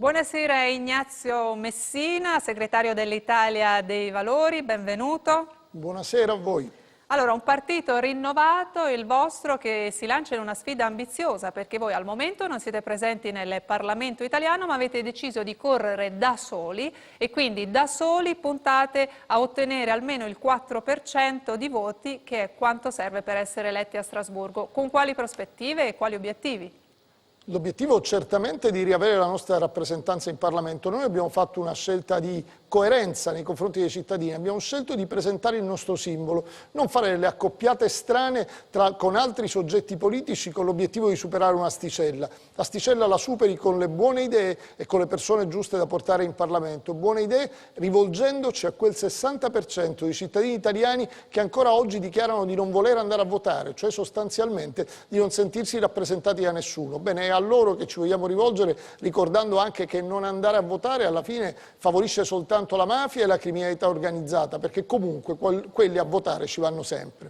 Buonasera Ignazio Messina, segretario dell'Italia dei Valori, benvenuto. Buonasera a voi. Allora, un partito rinnovato, il vostro, che si lancia in una sfida ambiziosa, perché voi al momento non siete presenti nel Parlamento italiano, ma avete deciso di correre da soli e quindi da soli puntate a ottenere almeno il 4% di voti, che è quanto serve per essere eletti a Strasburgo. Con quali prospettive e quali obiettivi? L'obiettivo certamente è di riavere la nostra rappresentanza in Parlamento. Noi abbiamo fatto una scelta di coerenza nei confronti dei cittadini, abbiamo scelto di presentare il nostro simbolo, non fare delle accoppiate strane con altri soggetti politici con l'obiettivo di superare un'asticella. L'asticella la superi con le buone idee e con le persone giuste da portare in Parlamento. Buone idee rivolgendoci a quel 60% di cittadini italiani che ancora oggi dichiarano di non voler andare a votare, cioè sostanzialmente di non sentirsi rappresentati da nessuno. Bene, è a loro che ci vogliamo rivolgere, ricordando anche che non andare a votare alla fine favorisce soltanto la mafia e la criminalità organizzata, perché comunque quelli a votare ci vanno sempre.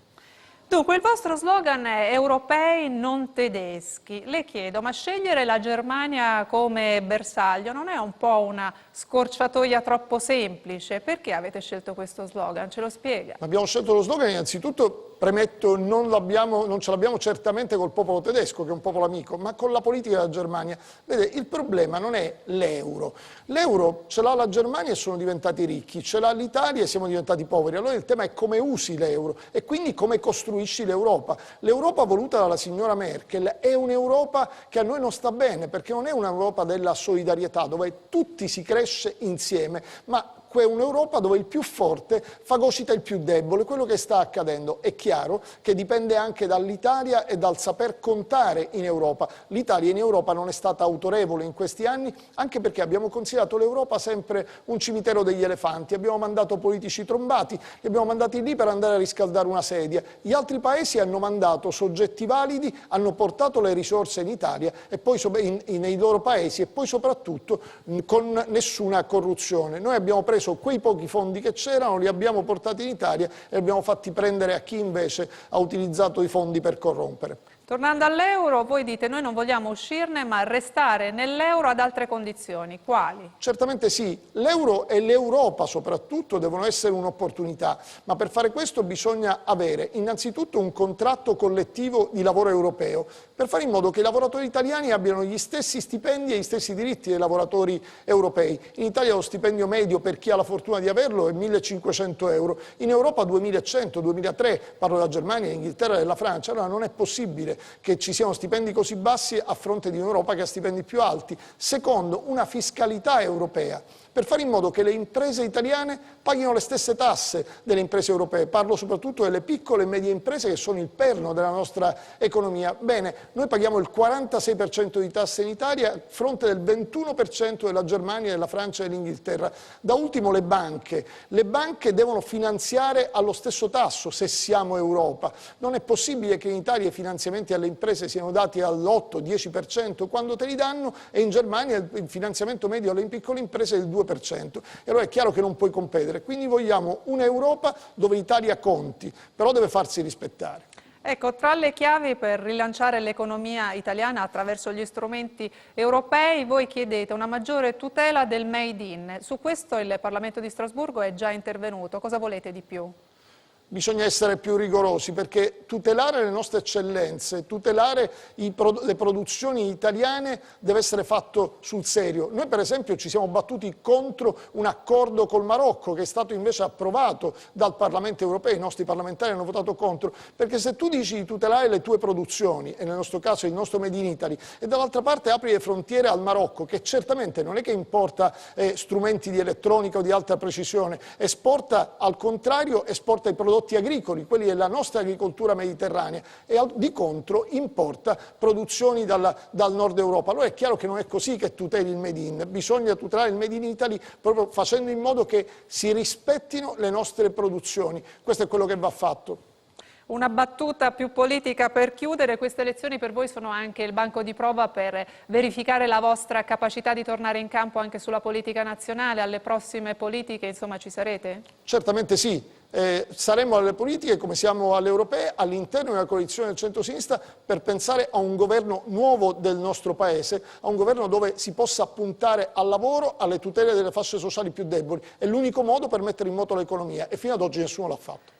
Dunque, il vostro slogan è europei non tedeschi. Le chiedo, ma scegliere la Germania come bersaglio non è un po' una scorciatoia troppo semplice? Perché avete scelto questo slogan? Ce lo spiega? Abbiamo scelto lo slogan innanzitutto, premetto, non ce l'abbiamo certamente col popolo tedesco, che è un popolo amico, ma con la politica della Germania. Vede, il problema non è l'euro. L'euro ce l'ha la Germania e sono diventati ricchi, ce l'ha l'Italia e siamo diventati poveri. Allora il tema è come usi l'euro e quindi come costruisci l'Europa. L'Europa voluta dalla signora Merkel è un'Europa che a noi non sta bene, perché non è un'Europa della solidarietà, dove tutti si cresce insieme, ma è un'Europa dove il più forte fagocita il più debole. Quello che sta accadendo è chiaro che dipende anche dall'Italia e dal saper contare in Europa. L'Italia in Europa non è stata autorevole in questi anni, anche perché abbiamo considerato l'Europa sempre un cimitero degli elefanti. Abbiamo mandato politici trombati, li abbiamo mandati lì per andare a riscaldare una sedia. Gli altri paesi hanno mandato soggetti validi, hanno portato le risorse in Italia e poi nei loro paesi e poi soprattutto con nessuna corruzione. Noi abbiamo preso quei pochi fondi che c'erano, li abbiamo portati in Italia e li abbiamo fatti prendere a chi invece ha utilizzato i fondi per corrompere. Tornando all'euro, voi dite noi non vogliamo uscirne ma restare nell'euro ad altre condizioni. Quali? Certamente sì, l'euro e l'Europa soprattutto devono essere un'opportunità, ma per fare questo bisogna avere innanzitutto un contratto collettivo di lavoro europeo, per fare in modo che i lavoratori italiani abbiano gli stessi stipendi e gli stessi diritti dei lavoratori europei. In Italia lo stipendio medio per chi ha la fortuna di averlo è 1.500 euro, in Europa 2.100, 2.300, parlo della Germania, dell'Inghilterra e della Francia. Allora non è possibile che ci siano stipendi così bassi a fronte di un'Europa che ha stipendi più alti. Secondo, una fiscalità europea, per fare in modo che le imprese italiane paghino le stesse tasse delle imprese europee. Parlo soprattutto delle piccole e medie imprese che sono il perno della nostra economia. Bene, noi paghiamo il 46% di tasse in Italia a fronte del 21% della Germania, della Francia e dell'Inghilterra. Da ultimo le banche. Le banche devono finanziare allo stesso tasso se siamo Europa. Non è possibile che in Italia i finanziamenti alle imprese siano dati all'8-10% quando te li danno e in Germania il finanziamento medio alle piccole imprese è il 2%. E allora è chiaro che non puoi competere, quindi vogliamo un'Europa dove l'Italia conti, però deve farsi rispettare. Ecco, tra le chiavi per rilanciare l'economia italiana attraverso gli strumenti europei, voi chiedete una maggiore tutela del Made in. Su questo il Parlamento di Strasburgo è già intervenuto. Cosa volete di più? Bisogna essere più rigorosi perché tutelare le nostre eccellenze, tutelare le produzioni italiane deve essere fatto sul serio. Noi per esempio ci siamo battuti contro un accordo col Marocco che è stato invece approvato dal Parlamento europeo, i nostri parlamentari hanno votato contro, perché se tu dici di tutelare le tue produzioni, e nel nostro caso il nostro Made in Italy, e dall'altra parte apri le frontiere al Marocco, che certamente non è che importa strumenti di elettronica o di alta precisione, esporta al contrario, esporta i prodotti agricoli, quelli della nostra agricoltura mediterranea, e di contro importa produzioni dal nord Europa. Allora è chiaro che non è così che tuteli il Made in, bisogna tutelare il Made in Italy proprio facendo in modo che si rispettino le nostre produzioni. Questo è quello che va fatto. Una battuta più politica per chiudere: queste elezioni per voi sono anche il banco di prova per verificare la vostra capacità di tornare in campo anche sulla politica nazionale, alle prossime politiche, insomma ci sarete? Certamente sì. Saremo alle politiche come siamo alle europee all'interno di una coalizione del centro-sinistra per pensare a un governo nuovo del nostro Paese, a un governo dove si possa puntare al lavoro, alle tutele delle fasce sociali più deboli. È l'unico modo per mettere in moto l'economia e fino ad oggi nessuno l'ha fatto.